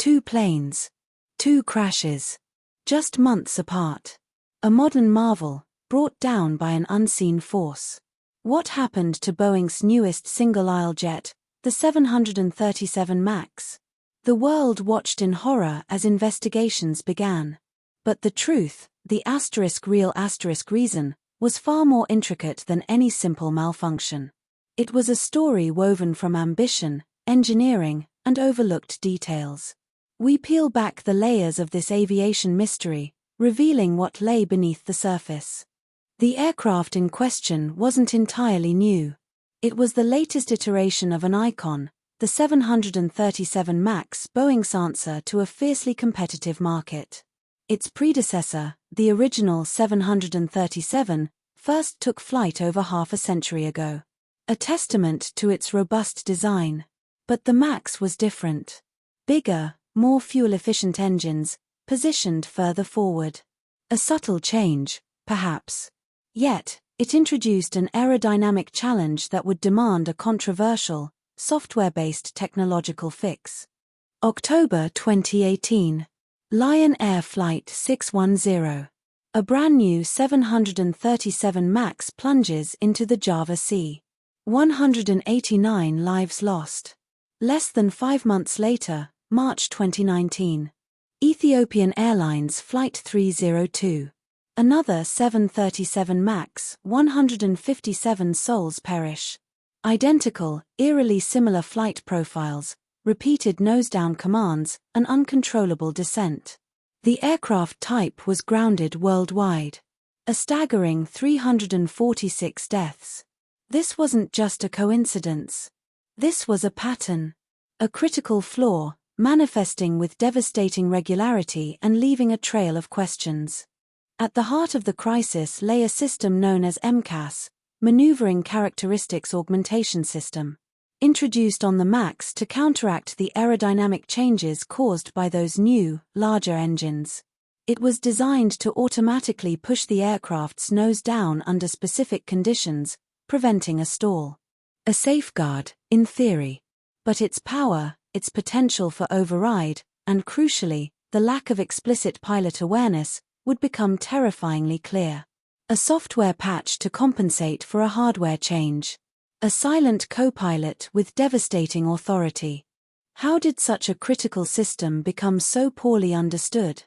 2 planes. 2 crashes. Just months apart. A modern marvel, brought down by an unseen force. What happened to Boeing's newest single-aisle jet, the 737 MAX? The world watched in horror as investigations began. But the truth, the real reason, was far more intricate than any simple malfunction. It was a story woven from ambition, engineering, and overlooked details. We peel back the layers of this aviation mystery, revealing what lay beneath the surface. The aircraft in question wasn't entirely new. It was the latest iteration of an icon, the 737 MAX, Boeing's answer to a fiercely competitive market. Its predecessor, the original 737, first took flight over half a century ago. A testament to its robust design. But the MAX was different. Bigger, more fuel-efficient engines, positioned further forward. A subtle change, perhaps. Yet, it introduced an aerodynamic challenge that would demand a controversial, software-based technological fix. October 2018. Lion Air Flight 610. A brand new 737 MAX plunges into the Java Sea. 189 lives lost. Less than 5 months later, March 2019. Ethiopian Airlines Flight 302. Another 737 MAX, 157 souls perish. Identical, eerily similar flight profiles, repeated nose-down commands, an uncontrollable descent. The aircraft type was grounded worldwide. A staggering 346 deaths. This wasn't just a coincidence. This was a pattern. A critical flaw, manifesting with devastating regularity and leaving a trail of questions. At the heart of the crisis lay a system known as MCAS, Maneuvering Characteristics Augmentation System, introduced on the MAX to counteract the aerodynamic changes caused by those new, larger engines. It was designed to automatically push the aircraft's nose down under specific conditions, preventing a stall. A safeguard, in theory. But its power, its potential for override, and crucially, the lack of explicit pilot awareness, would become terrifyingly clear. A software patch to compensate for a hardware change. A silent co-pilot with devastating authority. How did such a critical system become so poorly understood?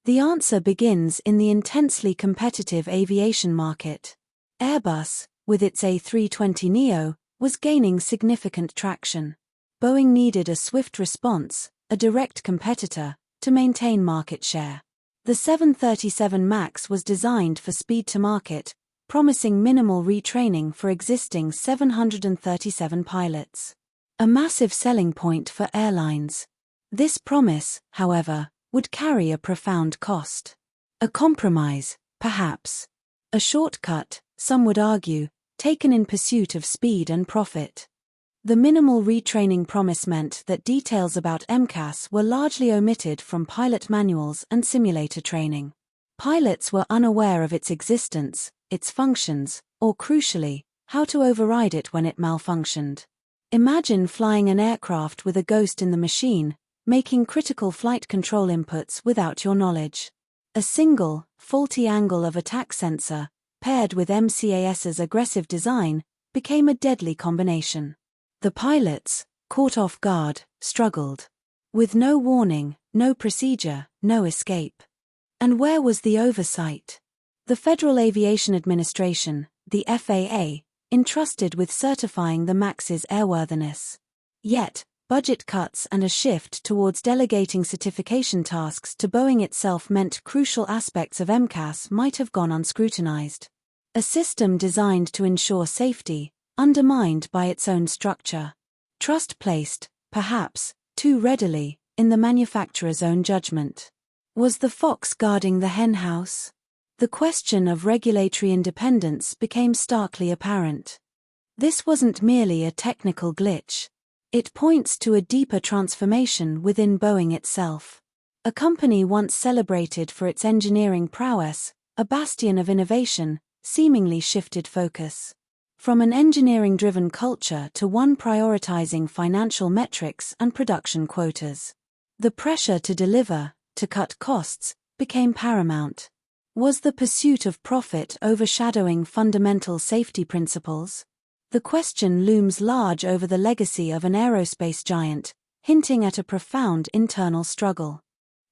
The answer begins in the intensely competitive aviation market. Airbus, with its A320neo, was gaining significant traction. Boeing needed a swift response, a direct competitor, to maintain market share. The 737 MAX was designed for speed to market, promising minimal retraining for existing 737 pilots. A massive selling point for airlines. This promise, however, would carry a profound cost. A compromise, perhaps. A shortcut, some would argue, taken in pursuit of speed and profit. The minimal retraining promise meant that details about MCAS were largely omitted from pilot manuals and simulator training. Pilots were unaware of its existence, its functions, or crucially, how to override it when it malfunctioned. Imagine flying an aircraft with a ghost in the machine, making critical flight control inputs without your knowledge. A single, faulty angle of attack sensor, paired with MCAS's aggressive design, became a deadly combination. The pilots, caught off guard, struggled. With no warning, no procedure, no escape. And where was the oversight? The Federal Aviation Administration, the FAA, entrusted with certifying the MAX's airworthiness. Yet, budget cuts and a shift towards delegating certification tasks to Boeing itself meant crucial aspects of MCAS might have gone unscrutinized. A system designed to ensure safety, undermined by its own structure. Trust placed, perhaps, too readily, in the manufacturer's own judgment. Was the fox guarding the henhouse? The question of regulatory independence became starkly apparent. This wasn't merely a technical glitch. It points to a deeper transformation within Boeing itself. A company once celebrated for its engineering prowess, a bastion of innovation, seemingly shifted focus. From an engineering-driven culture to one prioritizing financial metrics and production quotas. The pressure to deliver, to cut costs, became paramount. Was the pursuit of profit overshadowing fundamental safety principles? The question looms large over the legacy of an aerospace giant, hinting at a profound internal struggle.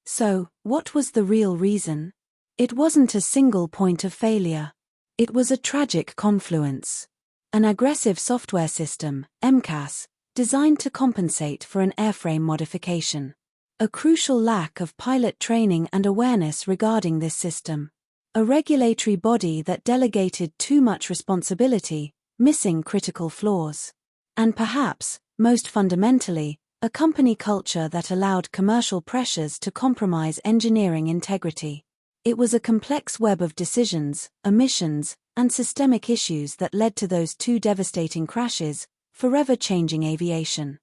So, what was the real reason? It wasn't a single point of failure. It was a tragic confluence. An aggressive software system, MCAS, designed to compensate for an airframe modification. A crucial lack of pilot training and awareness regarding this system. A regulatory body that delegated too much responsibility, missing critical flaws. And perhaps, most fundamentally, a company culture that allowed commercial pressures to compromise engineering integrity. It was a complex web of decisions, omissions, and systemic issues that led to those two devastating crashes, forever changing aviation.